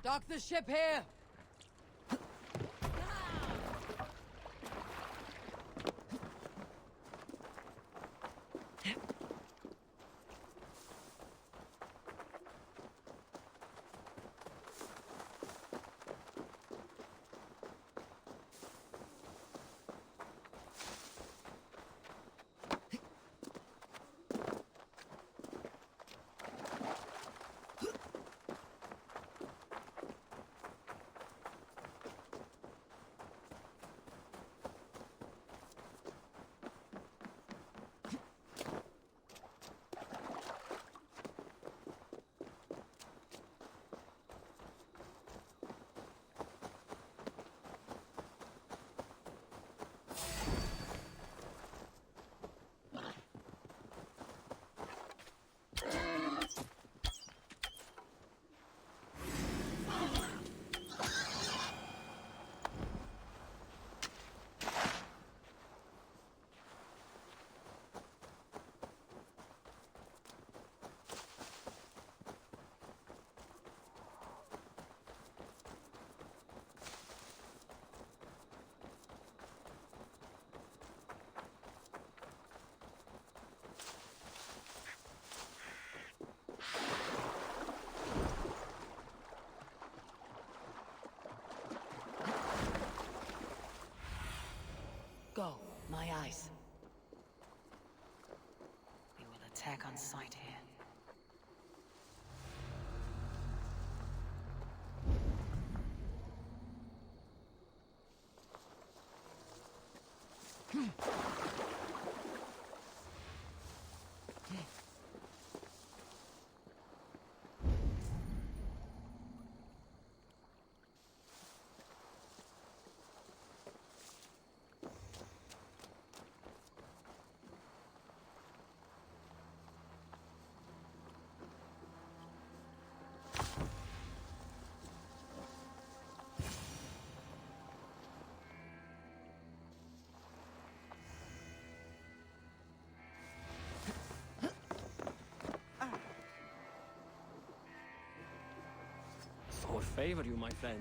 Dock the ship here! Go, my eyes. We will attack on sight here. What favor you, my friend?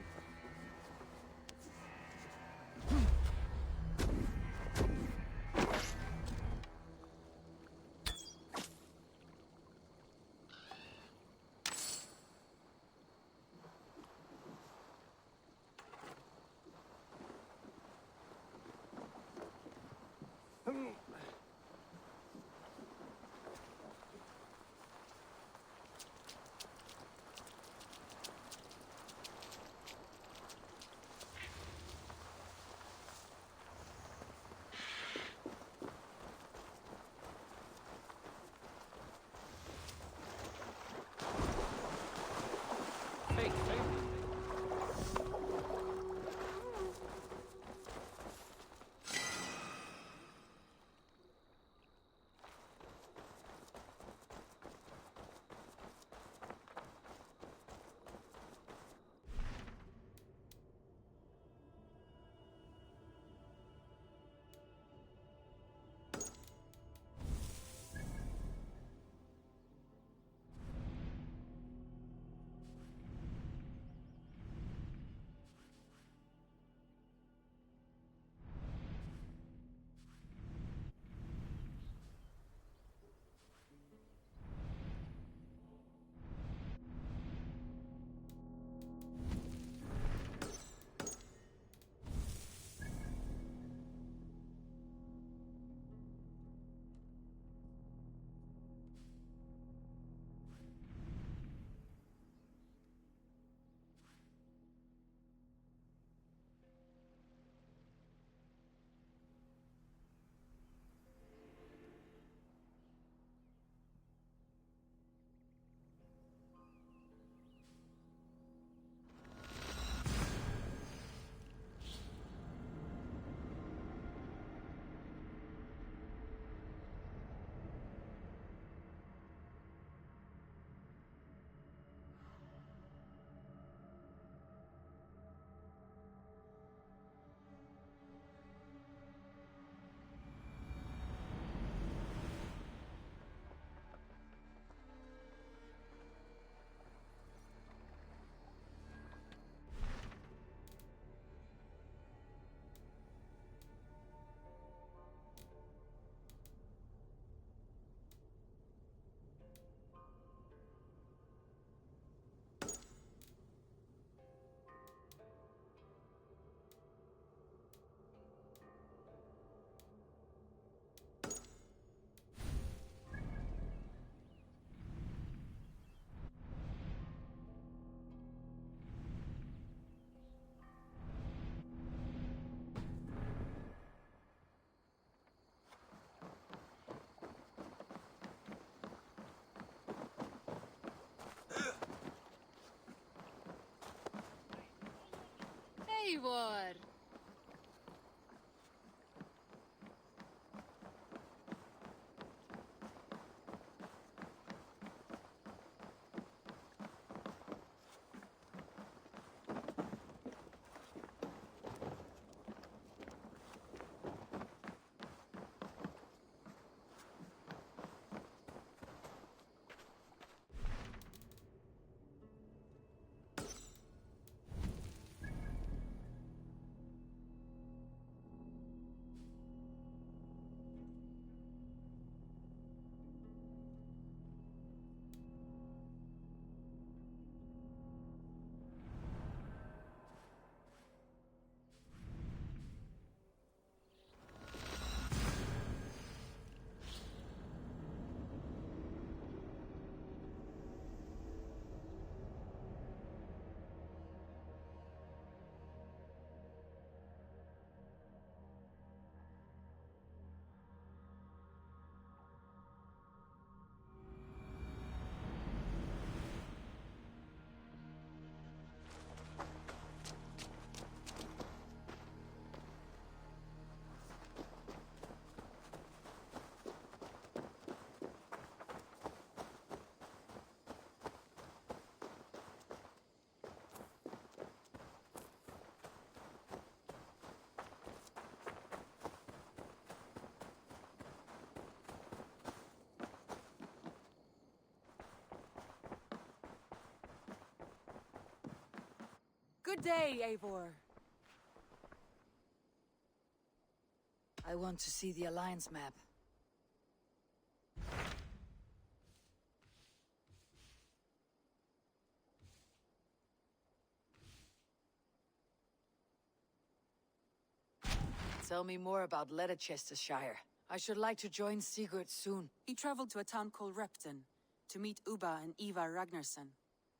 Eivor! Good day, Eivor. I want to see the Alliance map. Tell me more about Leicestershire. I should like to join Sigurd soon. He traveled to a town called Repton to meet Ubba and Ivar Ragnarsson.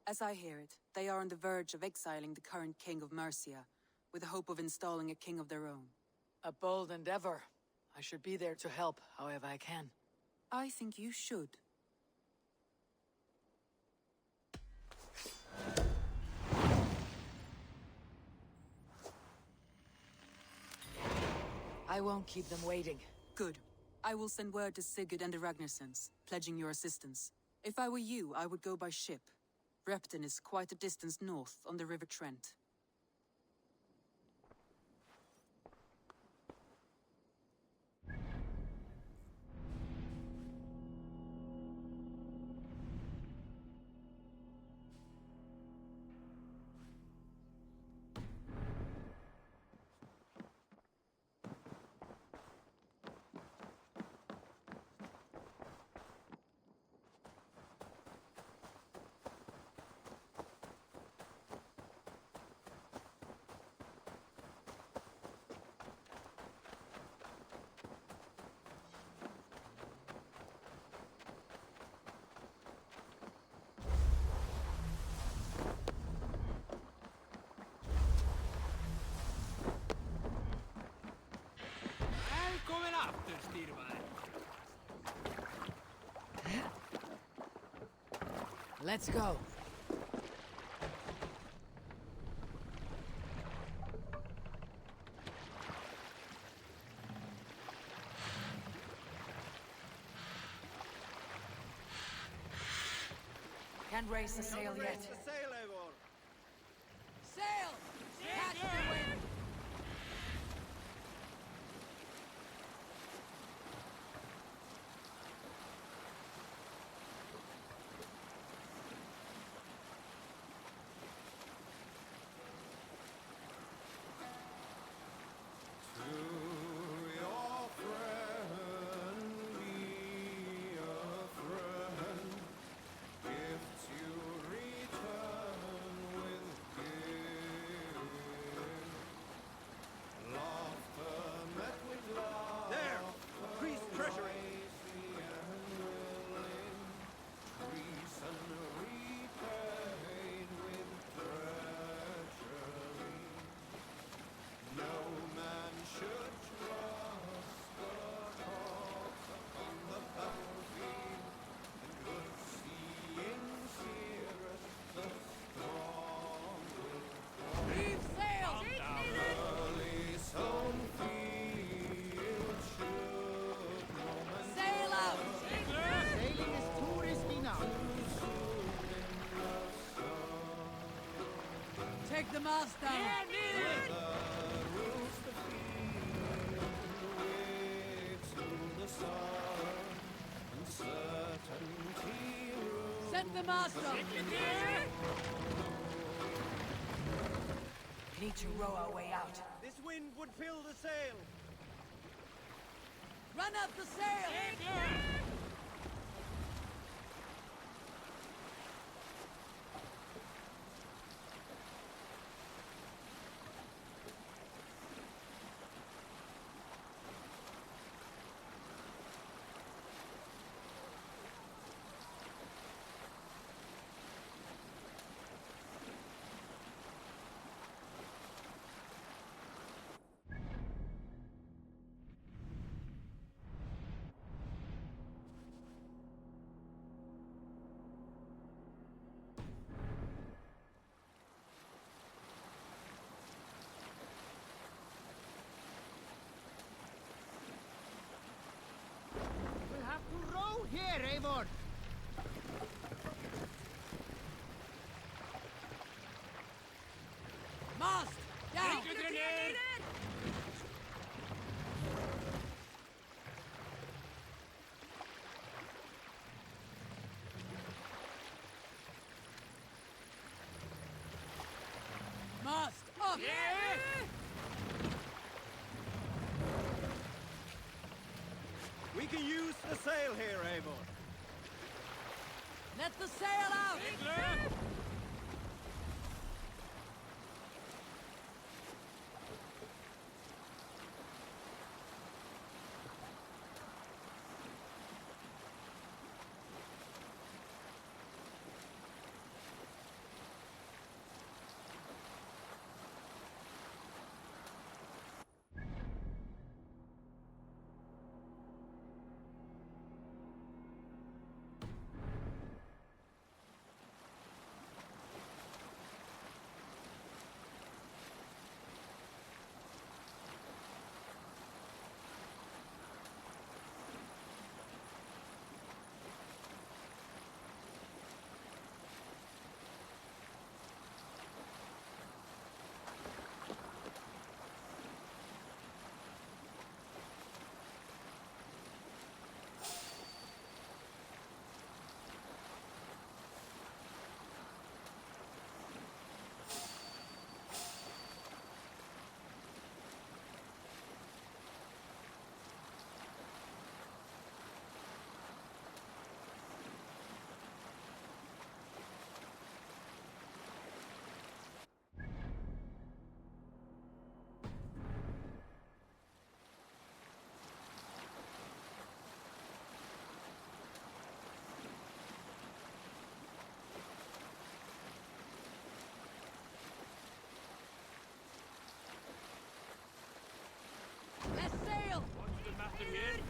As I hear it, they are on the verge of exiling the current king of Mercia, with the hope of installing a king of their own. A bold endeavor. I should be there to help, however I can. I think you should. I won't keep them waiting. Good. I will send word to Sigurd and the Ragnarssons, pledging your assistance. If I were you, I would go by ship. Repton is quite a distance north on the River Trent. Välkommen after, Styrman. Let's go. Can't raise the sail yet. Sail! Catch the wind! Take the mast down! Set the mast up! We need to row our way out. This wind would fill the sail. Run up the sail! We'll have to row here, Eivor. Mast! Down! Mast up! We can use the sail here, Eivor. Let the sail out! Let's sail! What's the matter here?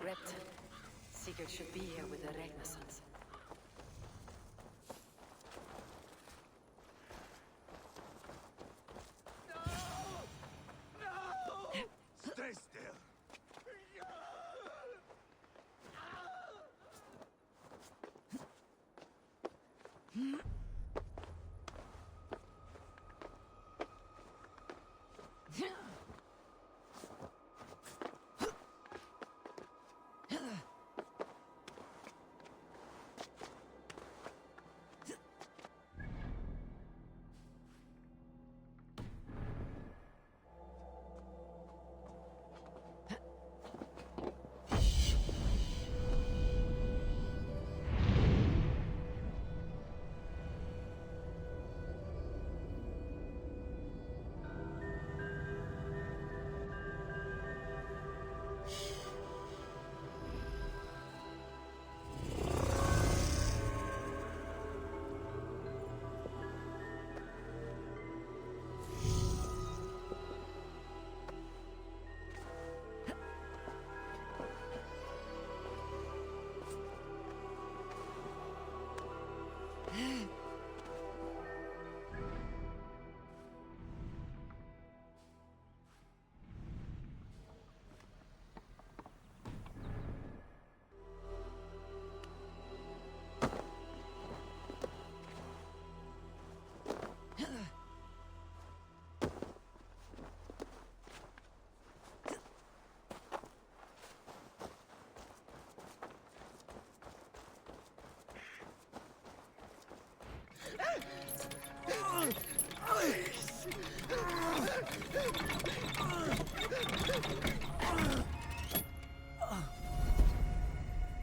Repton. Sigurd should be here with the Ragnarsons. Stay still.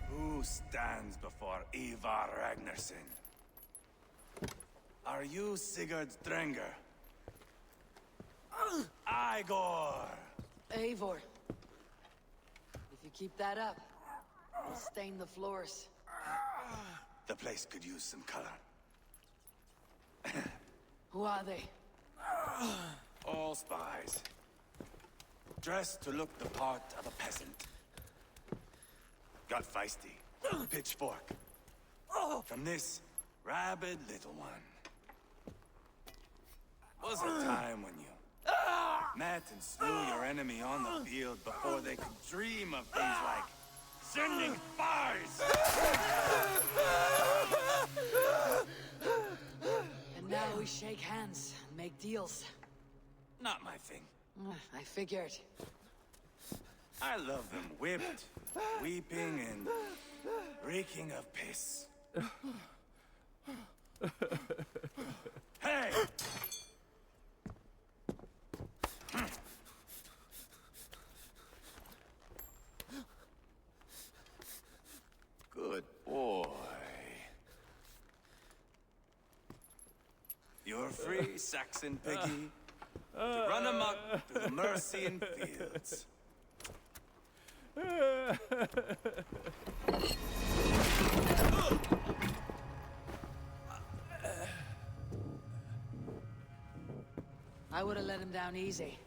Who stands before Ivar Ragnarsson? Are you Sigurd's Drenger? Igor! Eivor. If you keep that up, I'll stain the floors. The place could use some color. Who are they? All spies. Dressed to look the part of a peasant. Got feisty. Pitchfork. From this rabid little one. Was a time when you met and slew your enemy on the field before they could dream of things like sending spies! And now we shake hands and make deals. Not my thing. I figured. I love them whipped, weeping, and reeking of piss. Hey! Good boy. You're free, Saxon piggy, to run amok through the Mercian fields. I would have let him down easy.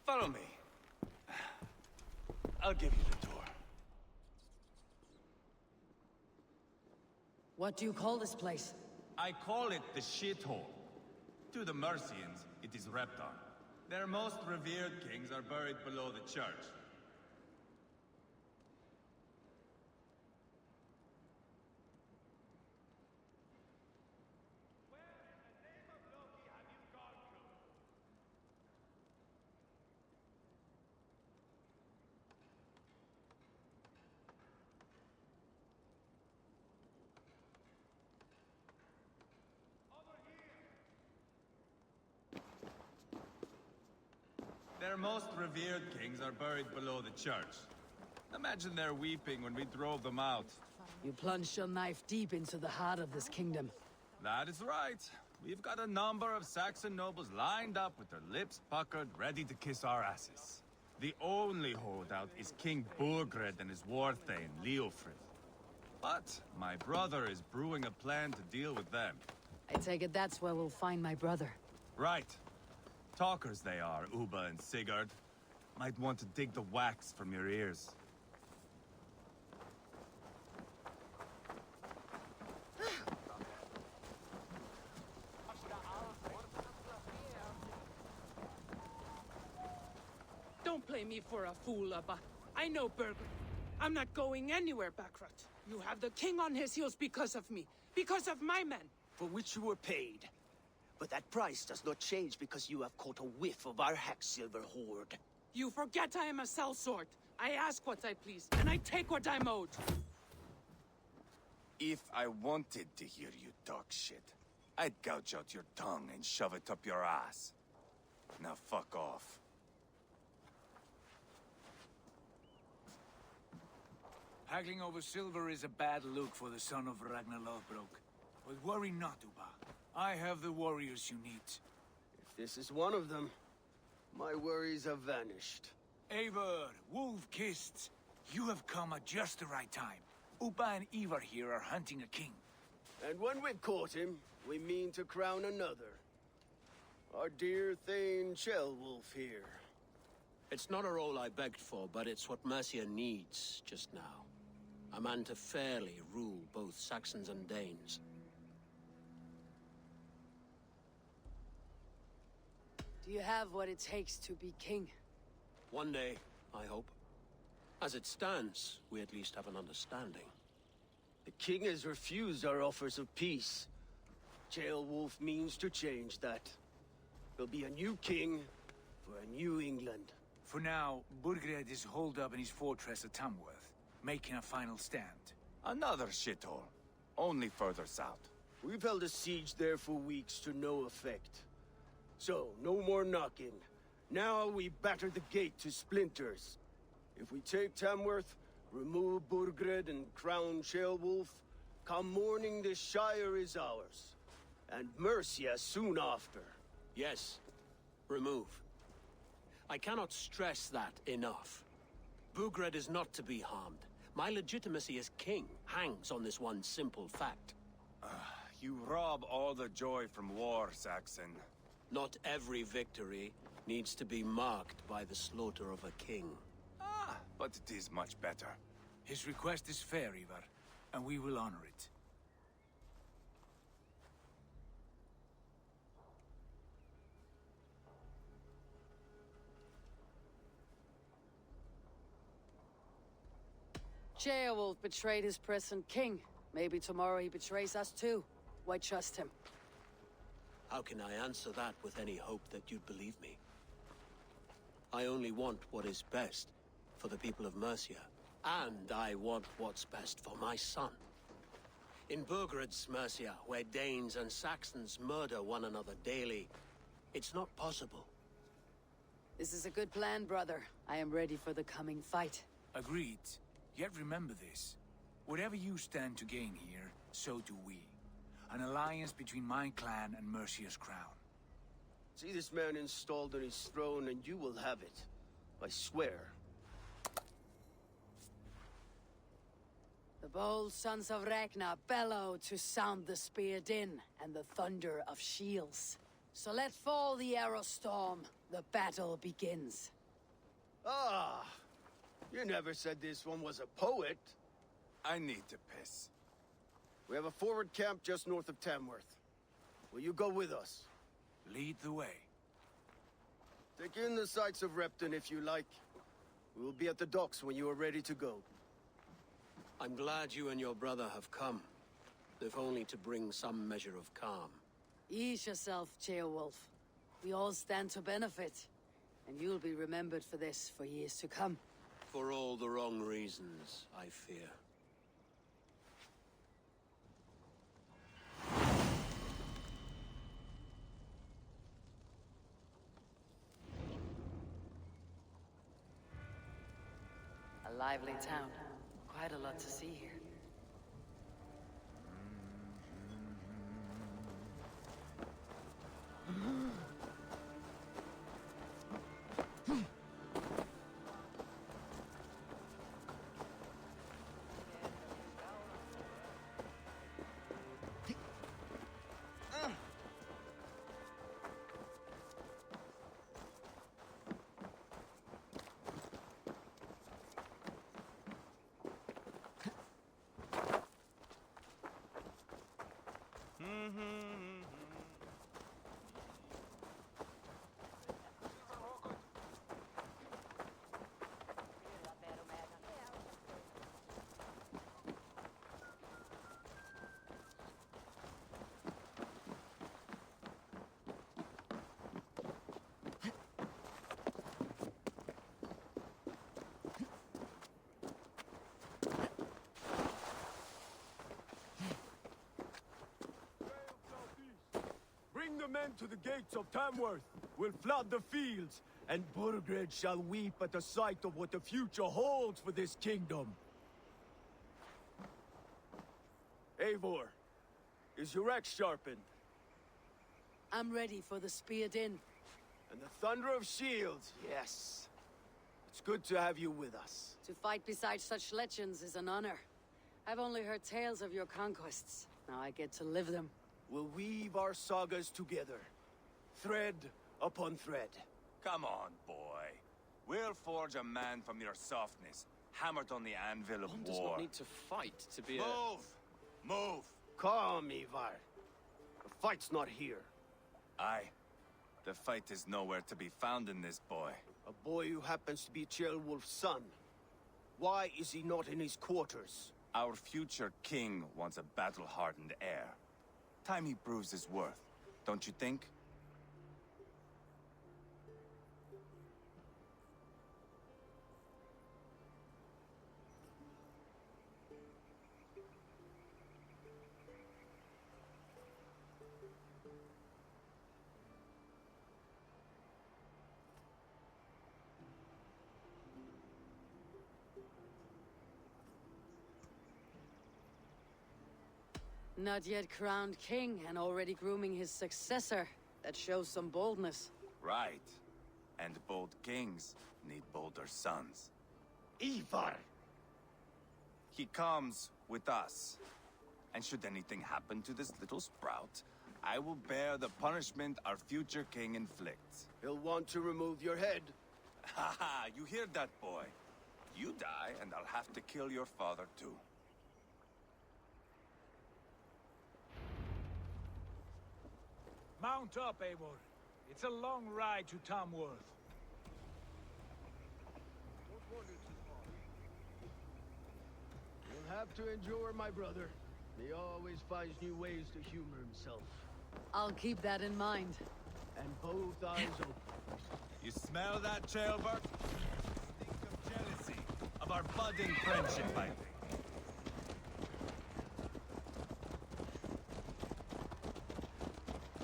Follow me. I'll give you the tour. What do you call this place? I call it the shithole. To the Mercians, it is Reptar. Their most revered kings are buried below the church. Their most revered kings are buried below the church. Imagine their weeping when we drove them out. You plunged your knife deep into the heart of this kingdom. That is right. We've got a number of Saxon nobles lined up with their lips puckered, ready to kiss our asses. The only holdout is King Burgred and his war thane, Leofrid. But my brother is brewing a plan to deal with them. I take it that's where we'll find my brother. Right. Talkers they are, Uba and Sigurd. Might want to dig the wax from your ears. Don't play me for a fool, Abba. I know Burger. I'm not going anywhere, Backrot. You have the king on his heels because of me. Because of my men. For which you were paid. But that price does not change because you have caught a whiff of our Hacksilver hoard. You forget I am a sellsword. I ask what I please, and I take what I'm owed. If I wanted to hear you talk shit, I'd gouge out your tongue and shove it up your ass. Now fuck off. Haggling over silver is a bad look for the son of Ragnar Lothbrok. But worry not, Uba. I have the warriors you need. If this is one of them, my worries have vanished. Eivor, Wolf-Kissed, you have come at just the right time. Uba and Ivar here are hunting a king. And when we've caught him, we mean to crown another. Our dear Thane Ceolwulf here. It's not a role I begged for, but it's what Mercia needs just now. A man to fairly rule both Saxons and Danes. Do you have what it takes to be king? One day, I hope. As it stands, we at least have an understanding. The king has refused our offers of peace. Ceolwulf means to change that. There'll be a new king for a new England. For now, Burgred is holed up in his fortress at Tamworth, making a final stand. Another shithole. Only further south. We've held a siege there for weeks to no effect. So, no more knocking. Now we batter the gate to splinters. If we take Tamworth, remove Burgred and crown Ceolwulf, come morning the Shire is ours. And Mercia soon after. Yes, remove. I cannot stress that enough. Burgred is not to be harmed. My legitimacy as king hangs on this one simple fact. You rob all the joy from war, Saxon. Not every victory needs to be marked by the slaughter of a king. But it is much better. His request is fair, Ivar, and we will honor it. Ceolwulf betrayed his present king. Maybe tomorrow he betrays us too. Why trust him? How can I answer that with any hope that you'd believe me? I only want what is best for the people of Mercia. And I want what's best for my son. In Burgred's Mercia, where Danes and Saxons murder one another daily, it's not possible. This is a good plan, brother. I am ready for the coming fight. Agreed. Yet remember this. Whatever you stand to gain here, so do we. An alliance between my clan and Mercia's crown. See this man installed on his throne and you will have it. I swear. The bold sons of Ragnar bellow to sound the spear din and the thunder of shields. So let fall the arrow storm. The battle begins. Ah! You never said this one was a poet. I need to piss. We have a forward camp just north of Tamworth. Will you go with us? Lead the way. Take in the sights of Repton if you like. We will be at the docks when you are ready to go. I'm glad you and your brother have come, if only to bring some measure of calm. Ease yourself, Ceolwulf. We all stand to benefit. And you'll be remembered for this for years to come. For all the wrong reasons, I fear. A lively town. Quite a lot to see here. Bring the men to the gates of Tamworth. We'll flood the fields, and Burgred shall weep at the sight of what the future holds for this kingdom. Eivor, is your axe sharpened? I'm ready for the spear din. And the thunder of shields, yes. It's good to have you with us. To fight beside such legends is an honor. I've only heard tales of your conquests. Now I get to live them. We'll weave our sagas together, thread upon thread. Come on, boy. We'll forge a man from your softness, hammered on the anvil of One war. does not need to fight to be Move! Move! Calm, Ivar. The fight's not here. Aye. The fight is nowhere to be found in this boy. A boy who happens to be Ceolwulf's son. Why is he not in his quarters? Our future king wants a battle-hardened heir. Time he proves his worth, don't you think? Not yet crowned king and already grooming his successor. That shows some boldness. Right. And bold kings need bolder sons. Ivar! He comes with us. And should anything happen to this little sprout, I will bear the punishment our future king inflicts. He'll want to remove your head. Ha ha, you hear that, boy? You die, and I'll have to kill your father, too. Mount up, Eivor. It's a long ride to Tamworth. You'll have to endure, my brother. He always finds new ways to humor himself. I'll keep that in mind. And both eyes open. You smell that, Jailbird? Stink of jealousy, of our budding friendship, I think.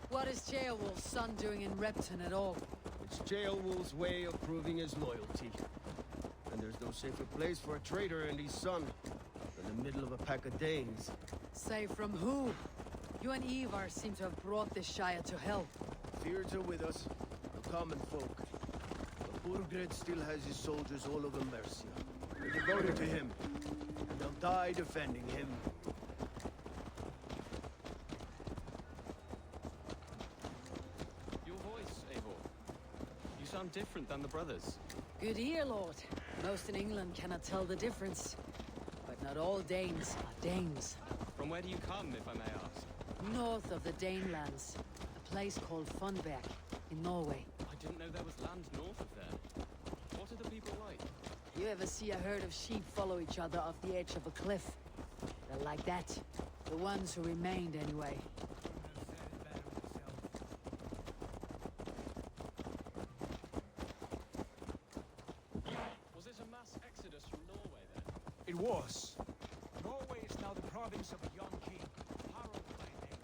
What is Ceolwulf's son doing in Repton at all? It's Ceolwulf's way of proving his loyalty. And there's no safer place for a traitor and his son than the middle of a pack of Danes. Say from who? You and Ivar seem to have brought this Shire to hell. Fears are with us, the common folk. But Burgred still has his soldiers all over Mercia. They're devoted to him, and they'll die defending him. Your voice, Eivor. You sound different than the brothers. Good ear, Lord. Most in England cannot tell the difference. But not all Danes are Danes. From where do you come, if I may ask? North of the Danelands, a place called Funberg in Norway. I didn't know there was land north of there. What are the people like? You ever see a herd of sheep follow each other off the edge of a cliff? They're like that. The ones who remained, anyway. Was it a mass exodus from Norway then? It was. Norway is now the province of a young king, Harald by name.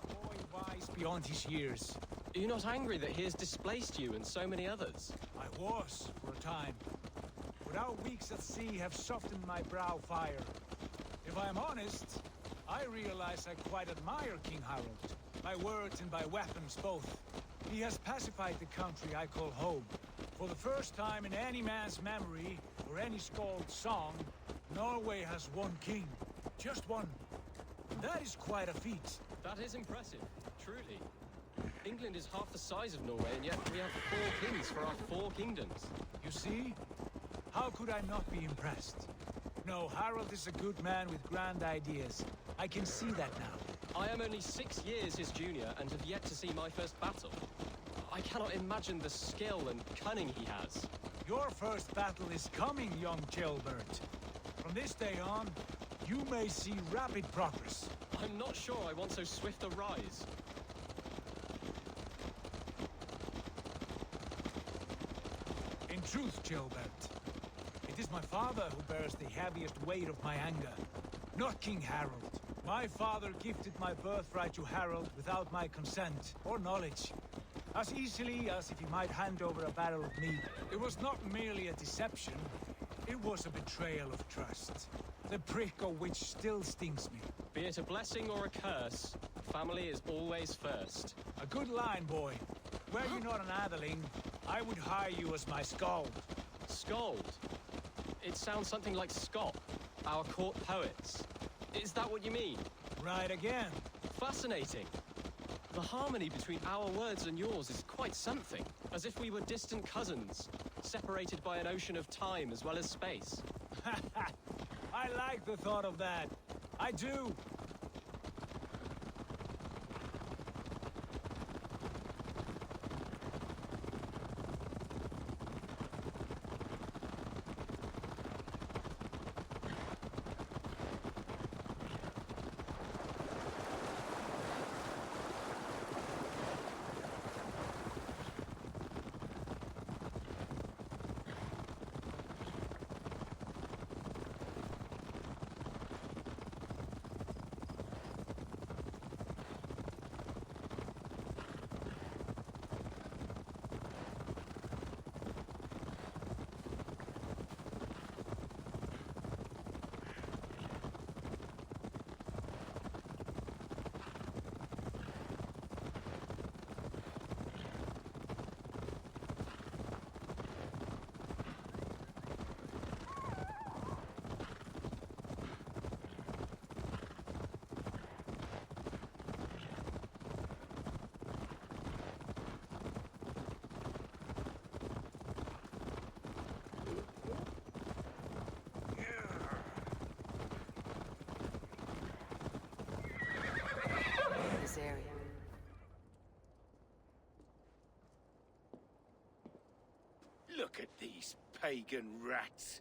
A boy wise beyond his years. Are you not angry that he has displaced you and so many others? I was, for a time. But our weeks at sea have softened my brow fire. If I am honest, I realize I quite admire King Harald. By words and by weapons both. He has pacified the country I call home. For the first time in any man's memory, or any skald's song, Norway has one king. Just one. That is quite a feat. That is impressive, truly. England is half the size of Norway, and yet we have 4 kings for our 4 kingdoms. You see? How could I not be impressed? No, Harald is a good man with grand ideas. I can see that now. I am only 6 years his junior and have yet to see my first battle. I cannot imagine the skill and cunning he has. Your first battle is coming, young Jailbird. From this day on, you may see rapid progress. I'm not sure I want so swift a rise. In truth, Jailbird, it is my father who bears the heaviest weight of my anger, not King Harald. My father gifted my birthright to Harald without my consent or knowledge. As easily as if he might hand over a barrel of mead. It was not merely a deception, it was a betrayal of trust. The prick of which still stings me. Be it a blessing or a curse, family is always first. A good line, boy. Were you not an atheling, I would hire you as my skald. Skald? It sounds something like Scott, our court poets. Is that what you mean? Right again. Fascinating. The harmony between our words and yours is quite something. As if we were distant cousins, separated by an ocean of time as well as space. I like the thought of that. I do. Look at these pagan rats.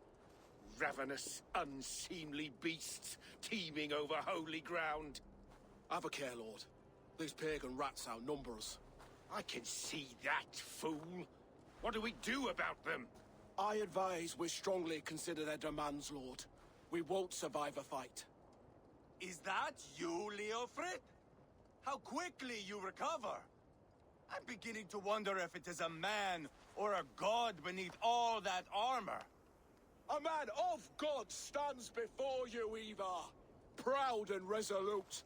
Ravenous, unseemly beasts teeming over holy ground. Have a care, Lord. These pagan rats outnumber us. I can see that, fool. What do we do about them? I advise we strongly consider their demands, Lord. We won't survive a fight. Is that you, Leofrid? How quickly you recover! I'm beginning to wonder if it is a man or a god beneath all that armor. A man of God stands before you, Ivar. Proud and resolute.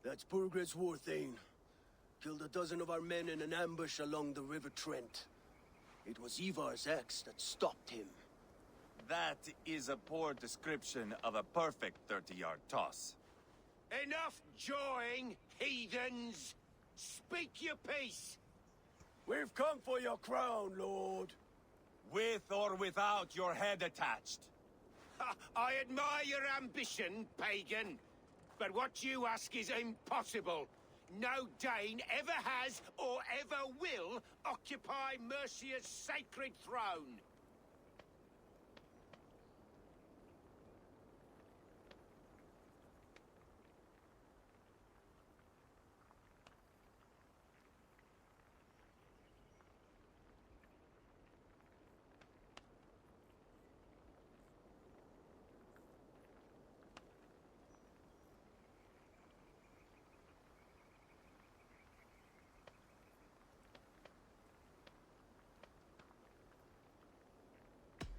That's Burgred's Warthane. Killed a dozen of our men in an ambush along the River Trent. It was Ivar's axe that stopped him. That is a poor description of a perfect 30-yard toss. Enough jawing, heathens! Speak your piece! We've come for your crown, Lord. With or without your head attached. I admire your ambition, pagan. But what you ask is impossible. No Dane ever has or ever will occupy Mercia's sacred throne.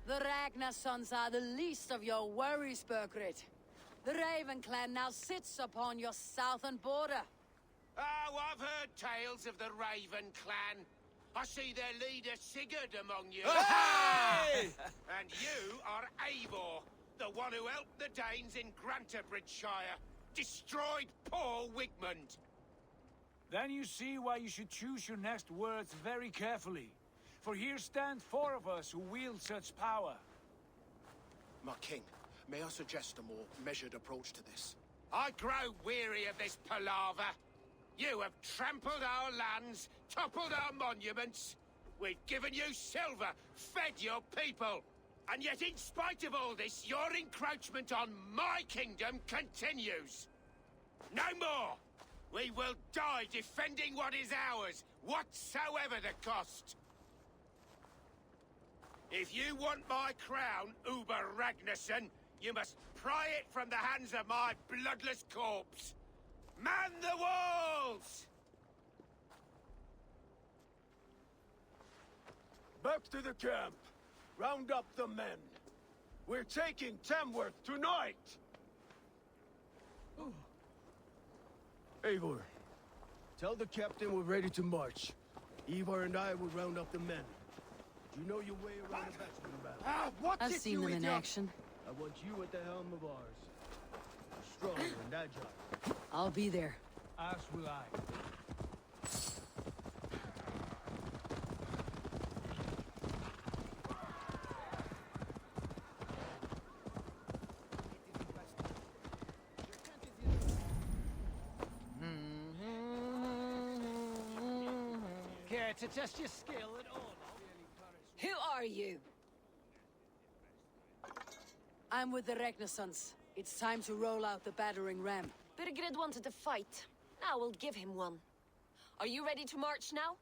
The Ragnar sons are the least of your worries, Burgred. The Raven clan now sits upon your southern border. Oh, I've heard tales of the Raven clan. I see their leader Sigurd among you. Hey! And you are Eivor, the one who helped the Danes in Grantabridgeshire. Destroyed poor Wigmund. Then you see why you should choose your next words very carefully. For here stand four of us who wield such power. My king, may I suggest a more measured approach to this? I grow weary of this palaver. You have trampled our lands, toppled our monuments. We've given you silver, fed your people. And yet in spite of all this, your encroachment on my kingdom continues. No more! We will die defending what is ours, whatsoever the cost. If you want my crown, Uber Ragnarsson, you must pry it from the hands of my bloodless corpse. Man the walls! Back to the camp. Round up the men. We're taking Tamworth tonight! Eivor, tell the captain we're ready to march. Ivar and I will round up the men. You know your way around a batsman battle. What I've did seen you them in idiot? action. I want you at the helm of ours. Strong and agile. I'll be there. As will I. Care to test your skill at all? Who are you? I'm with the Ragnarsons. It's time to roll out the battering ram. Birgrid wanted to fight. Now we'll give him one. Are you ready to march now?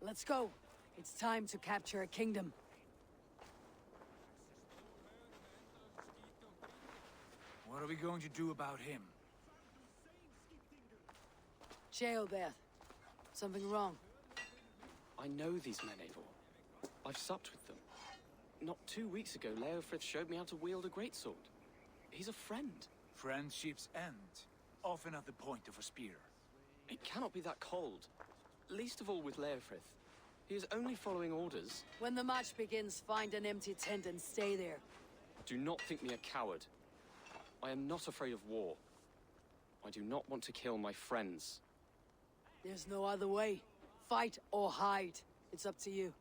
Let's go. It's time to capture a kingdom. What are we going to do about him? Jailbeth. Something wrong. I know these men, Eivor. I've supped with them. Not 2 weeks ago, Leofrith showed me how to wield a greatsword. He's a friend. Friendships end, often at the point of a spear. It cannot be that cold. Least of all with Leofrith. He is only following orders. When the march begins, find an empty tent and stay there. Do not think me a coward. I am not afraid of war. I do not want to kill my friends. There's no other way. Fight or hide. It's up to you.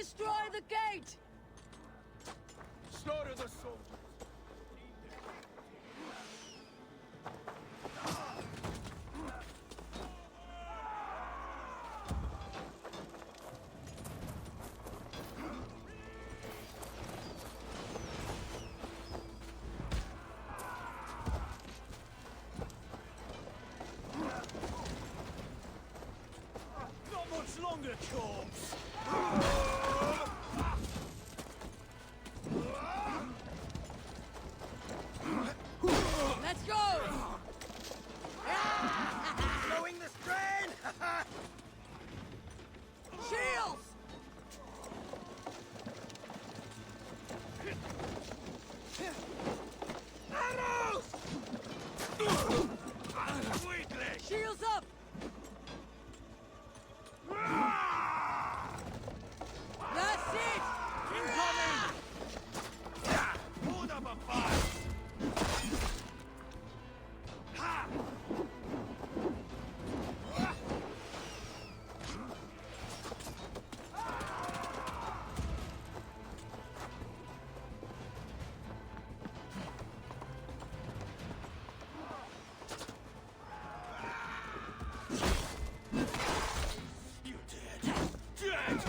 destroy the gate! Slaughter the soldiers! Not much longer, corpse! Let's go! Slowing the strain! Shields! Arrows! Quickly! Shields up! That's it! Incoming! Hold up a fight! Ha! You dead! Dead!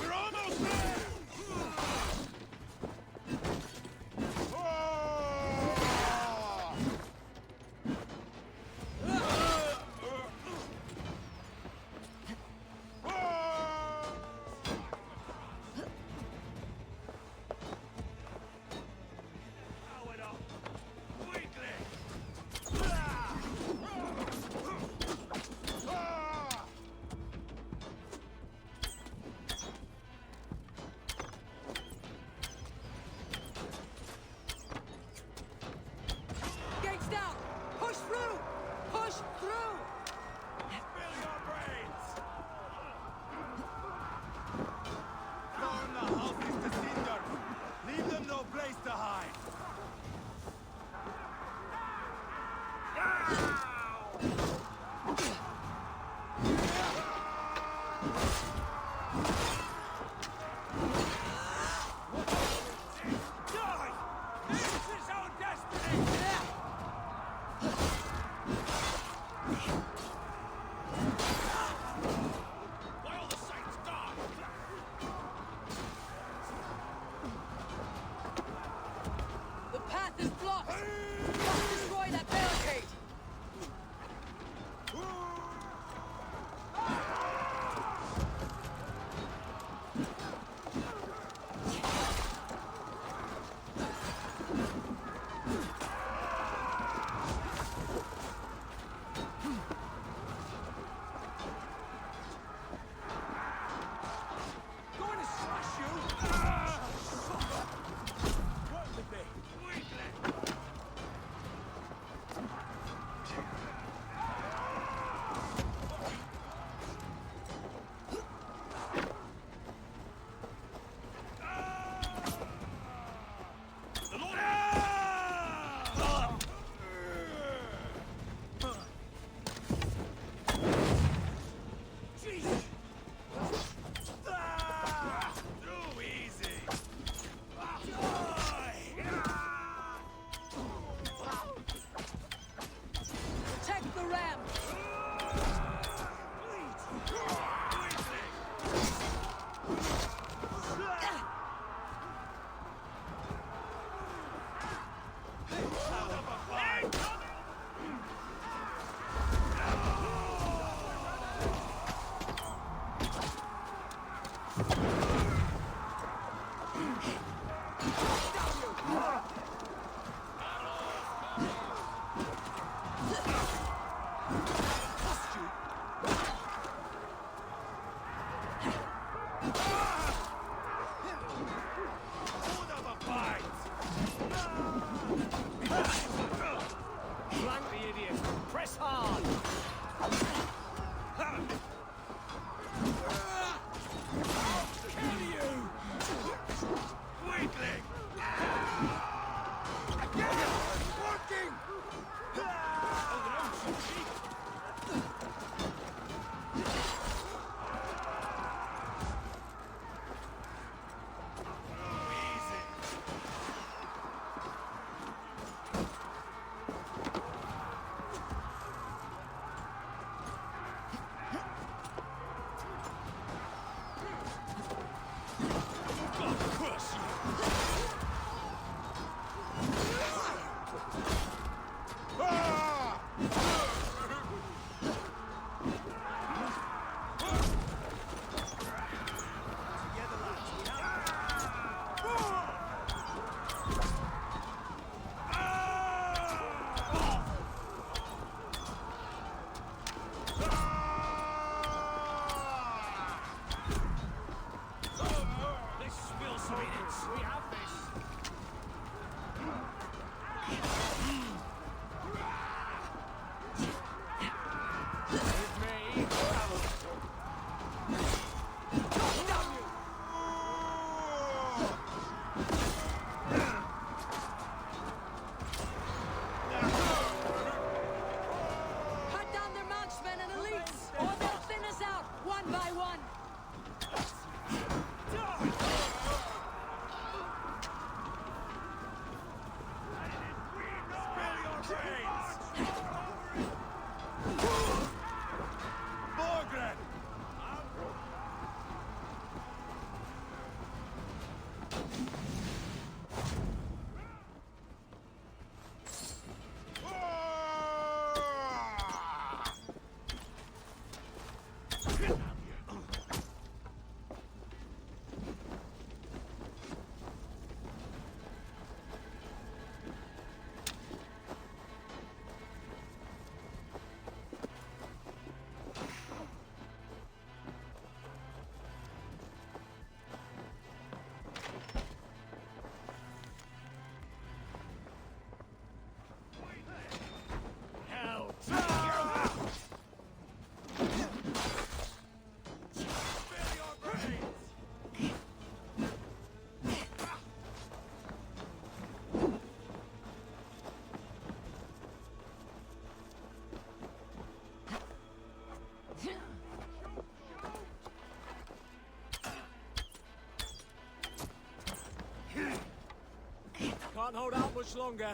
We're almost there! Power it up! Quickly! Gates down! Push through! Push through! Spill your brains! Burn the houses to cinder! Leave them no place to hide! Die! This is our destiny! By all the saints, die! The path is blocked! Must destroy that barricade! Going to slash you! Work with me! Too easy! Protect the ram! Hold up a fight! Flank the idiot! Press hard! I'll kill you! Can't hold out much longer.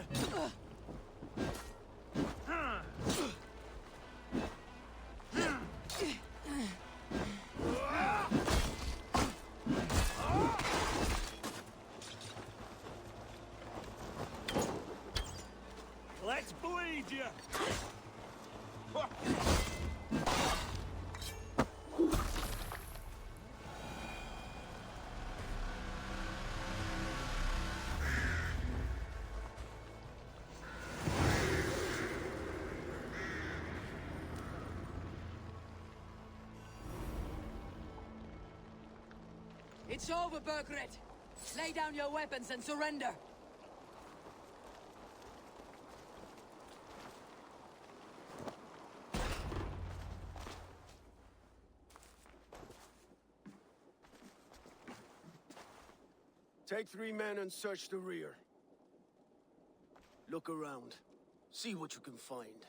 Let's bleed you! It's over, Bergeret. Lay down your weapons and surrender. Take 3 men and search the rear. Look around. See what you can find.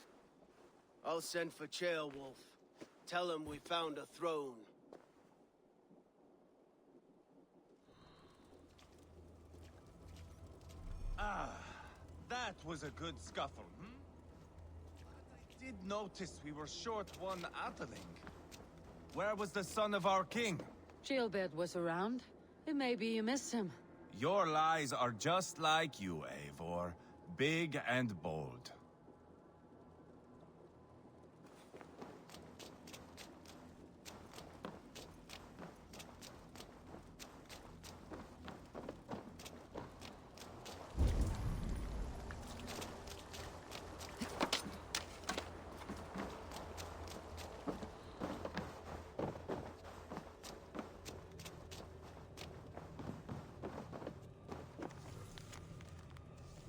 I'll send for Ceolwulf. Tell him we found a throne. Ah, that was a good scuffle, hmm? I did notice we were short one Atheling. Where was the son of our king? Gilbert was around. Maybe you missed him. Your lies are just like you, Eivor. Big and bold.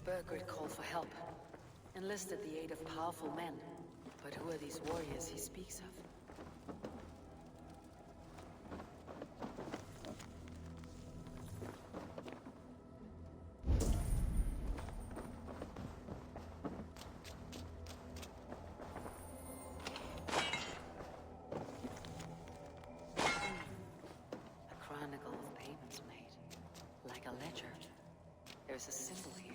Bergeret called for help. Enlisted the aid of powerful men. But who are these warriors he speaks of? A chronicle of payments made. Like a ledger. There's a symbol here.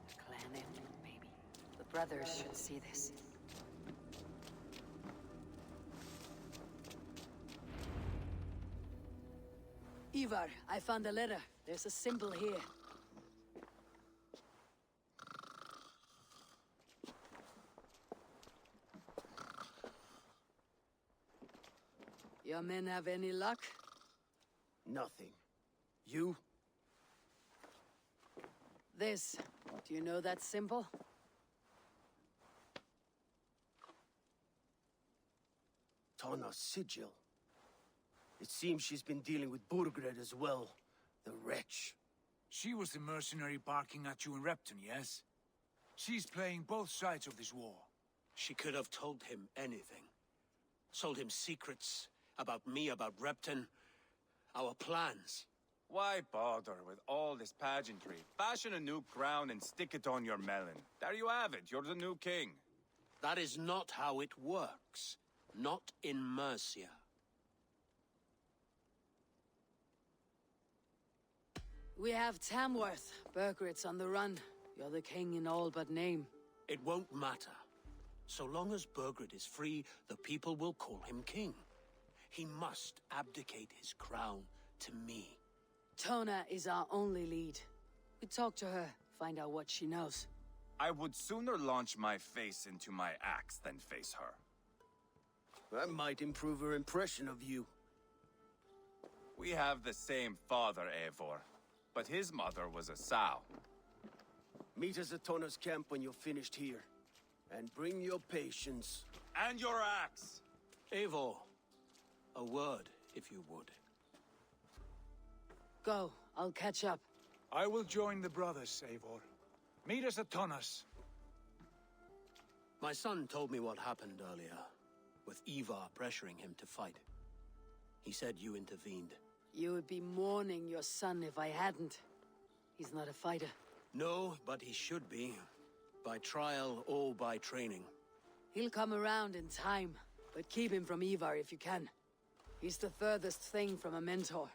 A clan emblem, maybe. The brothers should see this. Ivar, I found a letter. There's a symbol here. Your men have any luck? Nothing. You? This. Do you know that symbol? Tana's sigil. It seems she's been dealing with Burgred as well. The wretch. She was the mercenary barking at you in Repton, yes? She's playing both sides of this war. She could have told him anything. Told him secrets about me, about Repton, our plans. Why bother with all this pageantry? Fashion a new crown and stick it on your melon. There you have it, you're the new king. That is not how it works. Not in Mercia. We have Tamworth. Bergeret's on the run. You're the king in all but name. It won't matter. So long as Burgred is free, the people will call him king. He must abdicate his crown to me. Tona is our only lead. We talk to her, find out what she knows. I would sooner launch my face into my axe than face her. That might improve her impression of you. We have the same father, Eivor, but his mother was a sow. Meet us at Tona's camp when you're finished here. And bring your patience. And your axe! Eivor, a word, if you would. Go, I'll catch up. I will join the brothers, Eivor. Meet us at Tonas. My son told me what happened earlier, with Ivar pressuring him to fight. He said you intervened. You would be mourning your son if I hadn't. He's not a fighter. No, but he should be. By trial or by training. He'll come around in time, but keep him from Ivar if you can. He's the furthest thing from a mentor.